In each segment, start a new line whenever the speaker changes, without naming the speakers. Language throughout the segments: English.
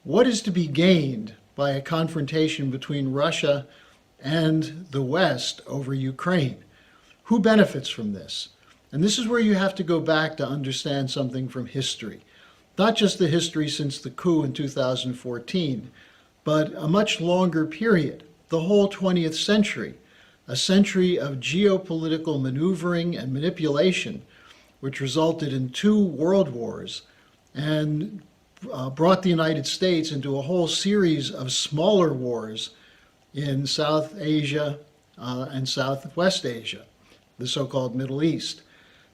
what is to be gained by a confrontation between Russia and the West over Ukraine? Who benefits from this? And this is where you have to go back to understand something from history. Not just the history since the coup in 2014, but a much longer period, the whole 20th century, a century of geopolitical maneuvering and manipulation, which resulted in 2 world wars and brought the United States into a whole series of smaller wars in South Asia and Southwest Asia, the so-called Middle East.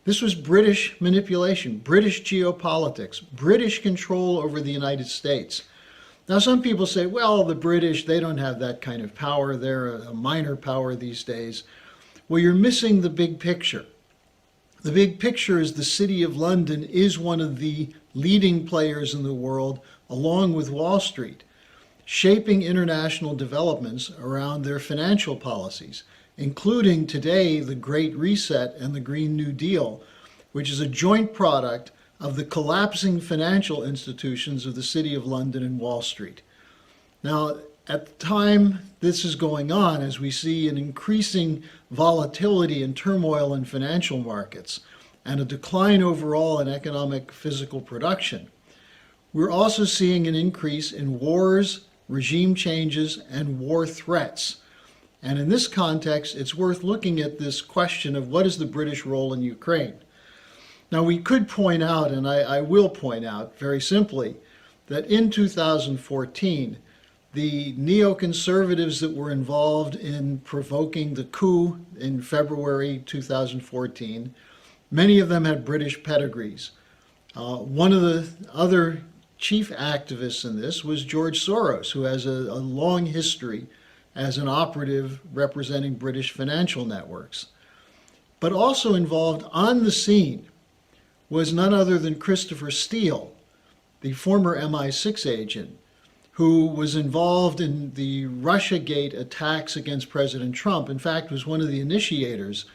This was British manipulation, British geopolitics, British control over the United States. Now, some people say, well, the British, they don't have that kind of power. They're a minor power these days. Well, you're missing the big picture. The big picture is the City of London is one of the leading players in the world, along with Wall Street, shaping international developments around their financial policies, including today the Great Reset and the Green New Deal, which is a joint product of the collapsing financial institutions of the City of London and Wall Street. Now, at the time this is going on, as we see an increasing volatility and turmoil in financial markets and a decline overall in economic physical production, we're also seeing an increase in wars, regime changes, and war threats. And in this context, it's worth looking at this question of what is the British role in Ukraine. Now, we could point out, and I will point out very simply, that in 2014, the neoconservatives that were involved in provoking the coup in February 2014, many of them had British pedigrees. One of the other chief activists in this was George Soros, who has a long history as an operative representing British financial networks. But also involved on the scene was none other than Christopher Steele, the former MI6 agent, who was involved in the Russiagate attacks against President Trump. In fact, was one of the initiators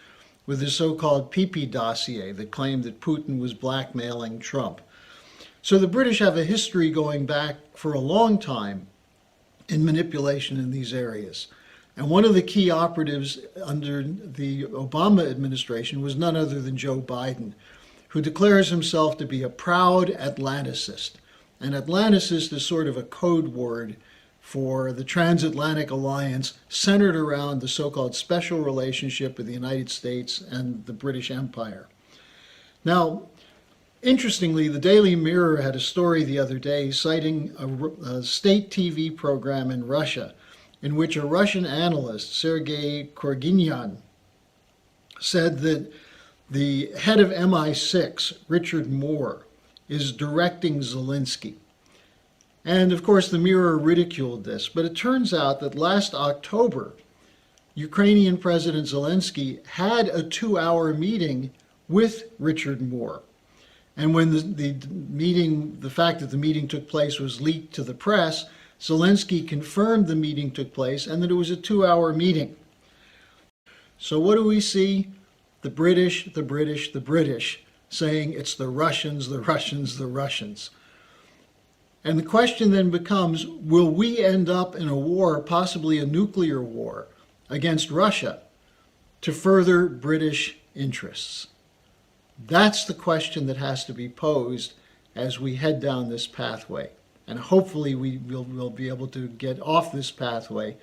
with the so-called PP dossier that claimed that Putin was blackmailing Trump. So the British have a history going back for a long time in manipulation in these areas. And one of the key operatives under the Obama administration was none other than Joe Biden, who declares himself to be a proud Atlanticist. And Atlanticist is sort of a code word for the transatlantic alliance centered around the so-called special relationship with the United States and the British Empire. Now, interestingly, the Daily Mirror had a story the other day citing a state TV program in Russia in which a Russian analyst, Sergei Korginyan, said that the head of MI6, Richard Moore, is directing Zelensky. And of course, the Mirror ridiculed this, but it turns out that last October, Ukrainian President Zelensky had a 2-hour meeting with Richard Moore. And when the fact that the meeting took place was leaked to the press, Zelensky confirmed the meeting took place and that it was a 2-hour meeting. So what do we see? The British, the British, the British saying it's the Russians, the Russians, the Russians. And the question then becomes, will we end up in a war, possibly a nuclear war, against Russia to further British interests? That's the question that has to be posed as we head down this pathway. And hopefully we'll be able to get off this pathway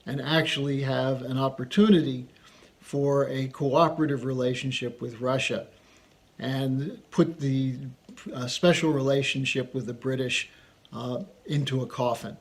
and actually have an opportunity for a cooperative relationship with Russia and put the special relationship with the British into a coffin.